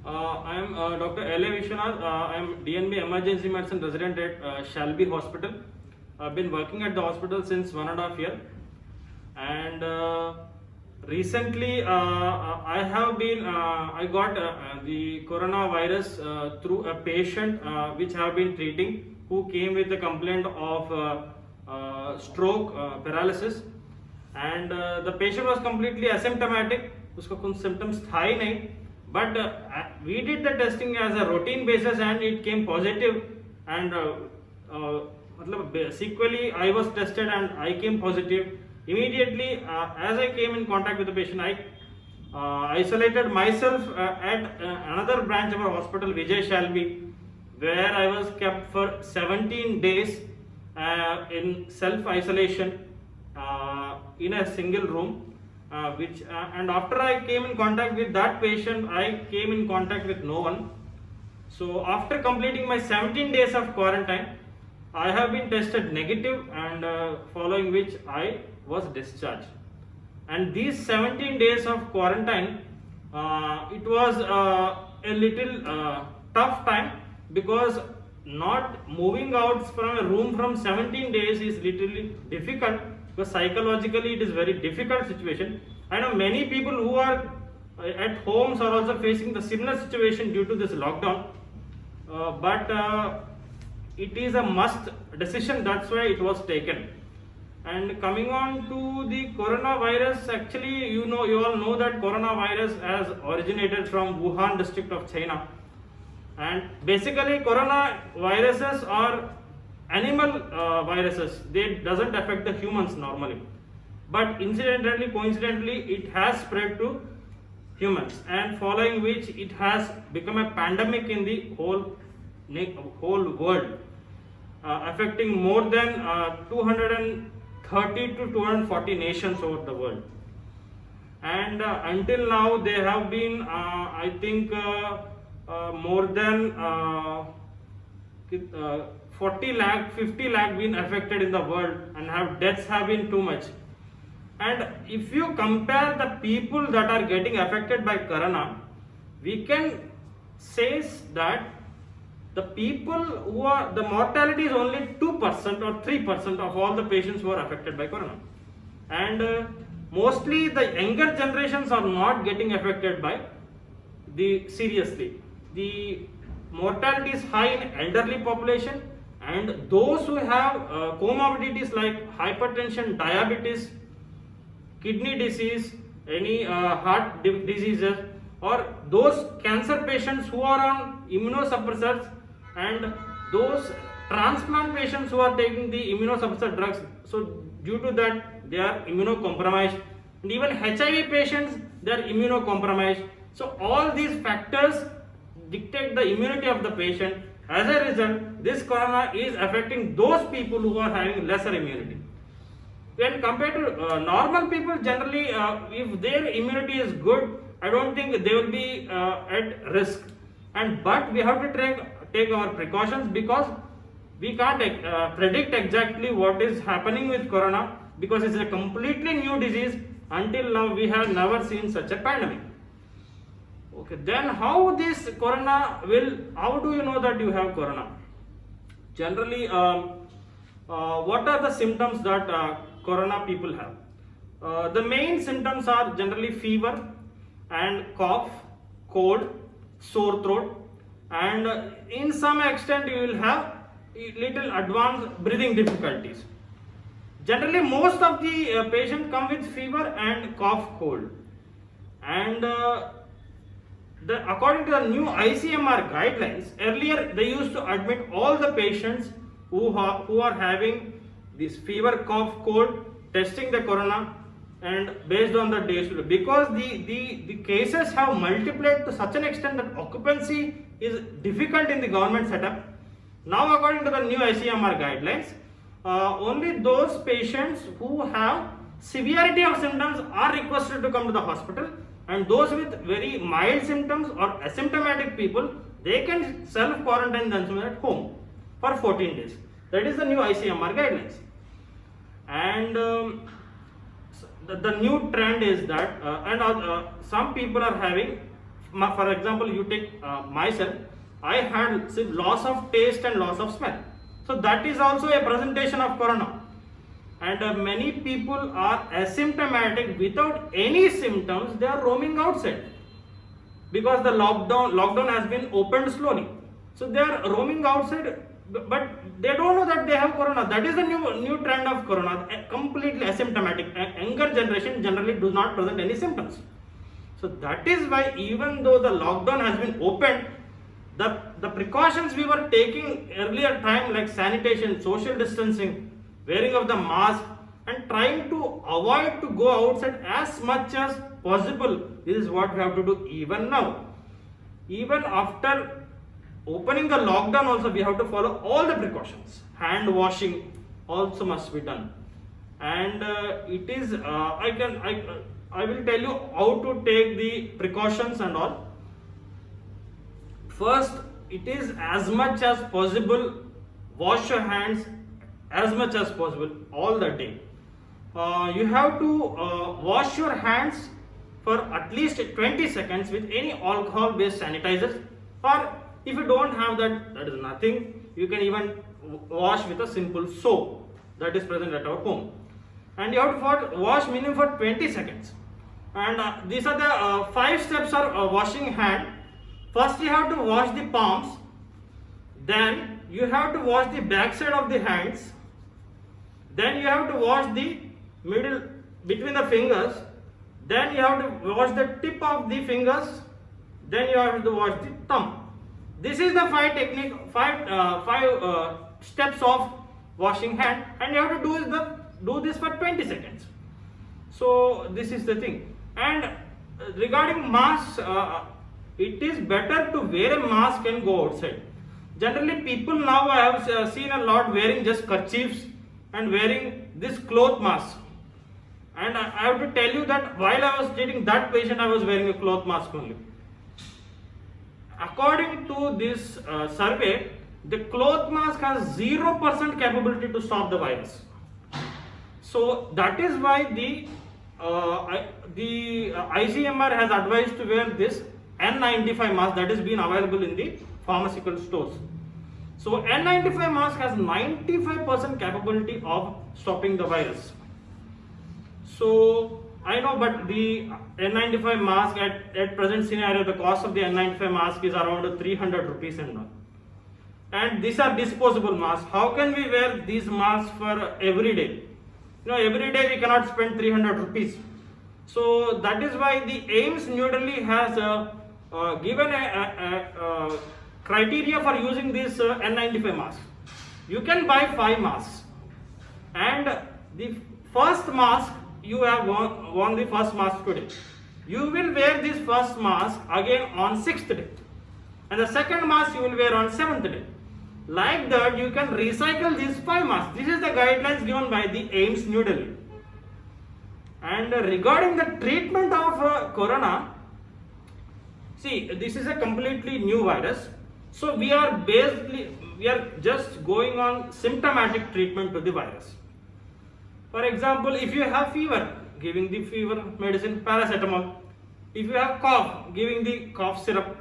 I am Dr. L.A. Vishwanath. I am DNB Emergency Medicine resident at Shalby Hospital. I've been working at the hospital since 1.5 years, and recently I got the coronavirus through a patient which I have been treating, who came with a complaint of stroke paralysis, and the patient was completely asymptomatic. उसका कुछ symptoms था ही नहीं, but we did the testing as a routine basis and it came positive, and sequely I was tested and I came positive. Immediately as I came in contact with the patient, I isolated myself at another branch of our hospital, Vijay Shalby, where I was kept for 17 days in self-isolation in a single room. And after I came in contact with that patient, I came in contact with no one. So after completing my 17 days of quarantine, I have been tested negative, and following which I was discharged. And these 17 days of quarantine, it was a little tough time, because not moving out from a room from 17 days is literally difficult, because psychologically it is very difficult situation. I know many people who are at homes are also facing the similar situation due to this lockdown, but it is a must decision, that's why it was taken. And coming on to the coronavirus, actually you all know that coronavirus has originated from Wuhan district of China, and basically coronaviruses are animal viruses. They doesn't affect the humans normally, but coincidentally it has spread to humans, and following which it has become a pandemic in the whole world, affecting more than 230 to 240 nations over the world. And until now there have been I think more than 40 lakh, 50 lakh been affected in the world, and deaths have been too much. And if you compare the people that are getting affected by corona, we can say that the people who are, the mortality is only 2% or 3% of all the patients who are affected by corona. And mostly the younger generations are not getting affected by seriously. The mortality is high in elderly population, and those who have comorbidities like hypertension, diabetes, kidney disease, any heart diseases, or those cancer patients who are on immunosuppressors, and those transplant patients who are taking the immunosuppressor drugs. So due to that they are immunocompromised, and even HIV patients, they are immunocompromised. So all these factors dictate the immunity of the patient. As a result, this corona is affecting those people who are having lesser immunity. When compared to normal people, generally if their immunity is good, I don't think they will be at risk. But we have to take our precautions, because we can't predict exactly what is happening with corona, because it's a completely new disease. Until now we have never seen such a pandemic. Okay, then how this corona will, how do you know that you have corona? Generally, what are the symptoms that corona people have? The main symptoms are generally fever and cough, cold, sore throat, and in some extent you will have little advanced breathing difficulties. Generally most of the patients come with fever and cough, cold, and according to the new ICMR guidelines, earlier they used to admit all the patients who are having this fever, cough, cold, testing the corona, and based on the days, because the cases have multiplied to such an extent that occupancy is difficult in the government setup. Now according to the new ICMR guidelines, only those patients who have severity of symptoms are requested to come to the hospital, and those with very mild symptoms or asymptomatic people, they can self-quarantine themselves at home for 14 days. That is the new ICMR guidelines. And the new trend is that some people are having For example, you take myself, I had loss of taste and loss of smell. So that is also a presentation of corona. And many people are asymptomatic without any symptoms. They are roaming outside because the lockdown has been opened slowly. So they are roaming outside, but they don't know that they have corona. That is the new trend of corona, completely asymptomatic. Younger generation generally do not present any symptoms. So that is why even though the lockdown has been opened, the precautions we were taking earlier time, like sanitation, social distancing, wearing of the mask, and trying to avoid to go outside as much as possible, this is what we have to do even now. Even after opening the lockdown also, we have to follow all the precautions. Hand washing also must be done, and it is I will tell you how to take the precautions and all. First, it is as much as possible, wash your hands as much as possible all the day. You have to wash your hands for at least 20 seconds with any alcohol based sanitizers, or if you don't have that, that is nothing. You can even wash with a simple soap that is present at our home, and you have to wash minimum for 20 seconds. And these are the 5 steps of washing hand. First you have to wash the palms, then you have to wash the back side of the hands, then you have to wash the middle between the fingers, then you have to wash the tip of the fingers, then you have to wash the thumb. This is the 5 steps of washing hand, and you have to do this for 20 seconds. So this is the thing. And regarding masks, it is better to wear a mask and go outside. Generally people now, I have seen a lot wearing just kerchiefs and wearing this cloth mask. And I have to tell you that while I was treating that patient, I was wearing a cloth mask only. According to this survey, the cloth mask has 0% capability to stop the virus. So that is why the ICMR has advised to wear this N95 mask that is being available in the pharmaceutical stores. So N95 mask has 95% capability of stopping the virus. So I know, but the N95 mask at present scenario, the cost of the N95 mask is around 300 rupees and all. And these are disposable masks. How can we wear these masks for every day? Every day we cannot spend 300 rupees. So that is why the AIIMS New Delhi has given a criteria for using this N95 mask. You can buy 5 masks, and the first mask, you have worn the first mask today, you will wear this first mask again on 6th day, and the second mask you will wear on 7th day. Like that, you can recycle these 5 masks. This is the guidelines given by the AIIMS New Delhi. And regarding the treatment of corona, see, this is a completely new virus. So we are just going on symptomatic treatment to the virus. For example, if you have fever, giving the fever medicine, paracetamol. If you have cough, giving the cough syrup.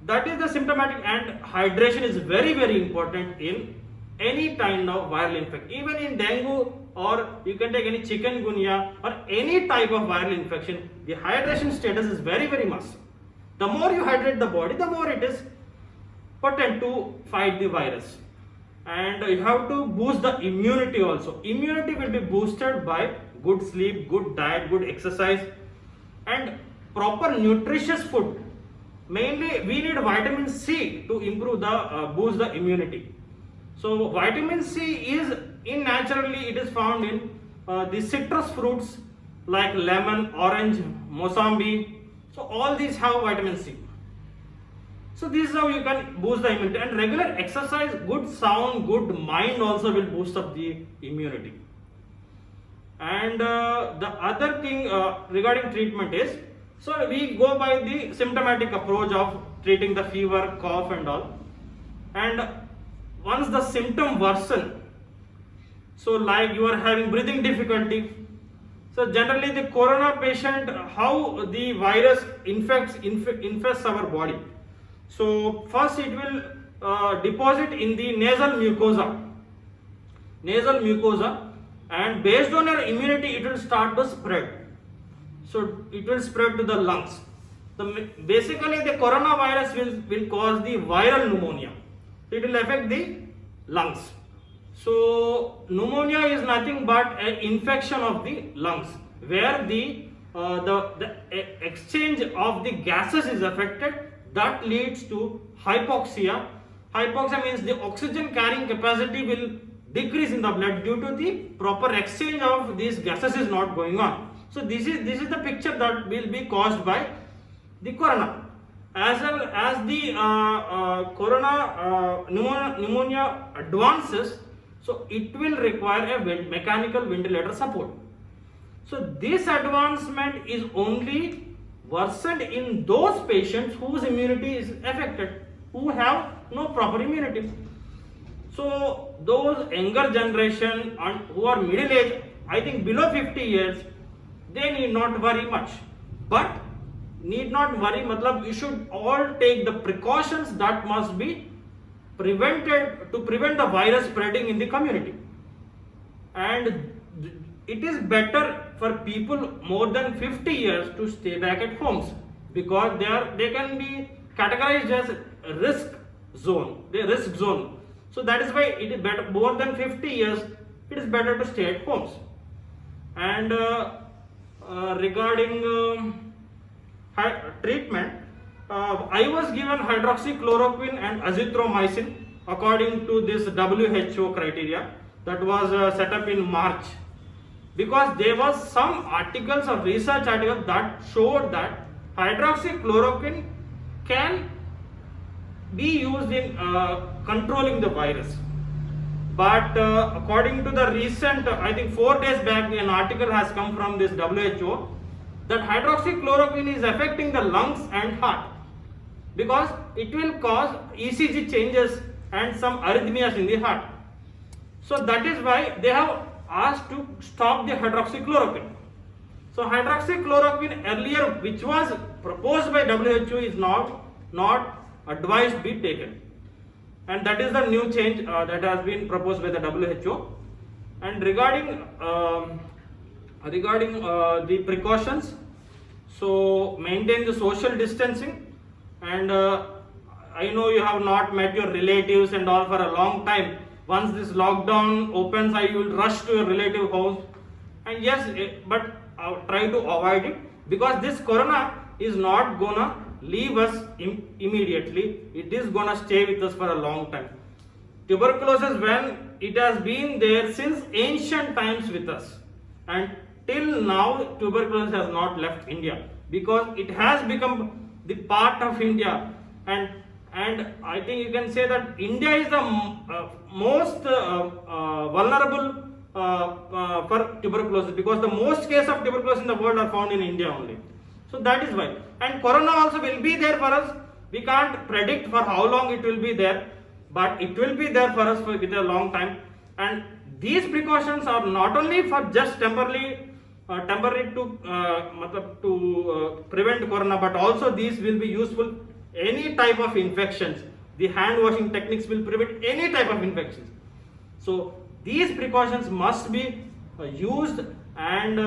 That is the symptomatic, and hydration is very, very important in any kind of viral infection. Even in dengue, or you can take any chikungunya or any type of viral infection, the hydration status is very, very must. The more you hydrate the body, the more it is potent to fight the virus. And you have to boost the immunity also. Immunity will be boosted by good sleep, good diet, good exercise, and proper nutritious food. Mainly we need vitamin C to improve the boost the immunity. So vitamin C is naturally it is found in the citrus fruits like lemon, orange, mosambi. So all these have vitamin C. So this is how you can boost the immunity, and regular exercise, good sound, good mind also will boost up the immunity. And the other thing regarding treatment is, so we go by the symptomatic approach of treating the fever, cough and all. And once the symptom worsen, so like you are having breathing difficulty, So generally the corona patient, how the virus infects our body. So first it will deposit in the nasal mucosa, and based on your immunity it will start to spread. So it will spread to the lungs. Basically the coronavirus will cause the viral pneumonia. It will affect the lungs. So pneumonia is nothing but an infection of the lungs, where the exchange of the gases is affected. That leads to hypoxia. Hypoxia means the oxygen carrying capacity will decrease in the blood due to the proper exchange of these gases is not going on. So this is the picture that will be caused by the corona. As well as the pneumonia advances, so it will require a mechanical ventilator support. So this advancement is only worsened in those patients whose immunity is affected, who have no proper immunity. So those younger generation and who are middle age, I think below 50 years, they need not worry much. But need not worry, matlab you should all take the precautions that must be prevented to prevent the virus spreading in the community. And it is better for people more than 50 years to stay back at homes, because they can be categorized as risk zone. So that is why it is better, more than 50 years it is better to stay at homes. And regarding treatment, I was given hydroxychloroquine and azithromycin according to this WHO criteria that was set up in March, because there was some articles or research articles that showed that hydroxychloroquine can be used in controlling the virus. But according to the recent, I think 4 days back, an article has come from this WHO that hydroxychloroquine is affecting the lungs and heart, because it will cause ECG changes and some arrhythmias in the heart. So that is why they have asked to stop the hydroxychloroquine. So hydroxychloroquine earlier, which was proposed by WHO, is not advised be taken, and that is the new change that has been proposed by the WHO. And regarding the precautions, so maintain the social distancing, and I know you have not met your relatives and all for a long time. Once this lockdown opens, you will rush to your relative house, and yes, but try to avoid it, because this corona is not gonna leave us immediately. It is gonna stay with us for a long time. Tuberculosis, when it has been there since ancient times with us, and till now tuberculosis has not left India, because it has become the part of India. And I think you can say that India is the most vulnerable for tuberculosis, because the most cases of tuberculosis in the world are found in India only. So that is why. And corona also will be there for us. We can't predict for how long it will be there, but it will be there for us for with a long time. And these precautions are not only for just temporary to prevent corona, but also these will be useful any type of infections. The hand washing techniques will prevent any type of infections. So these precautions must be used, and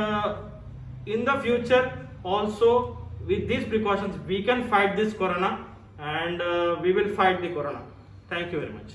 in the future also with these precautions we can fight this corona, and we will fight the corona. Thank you very much.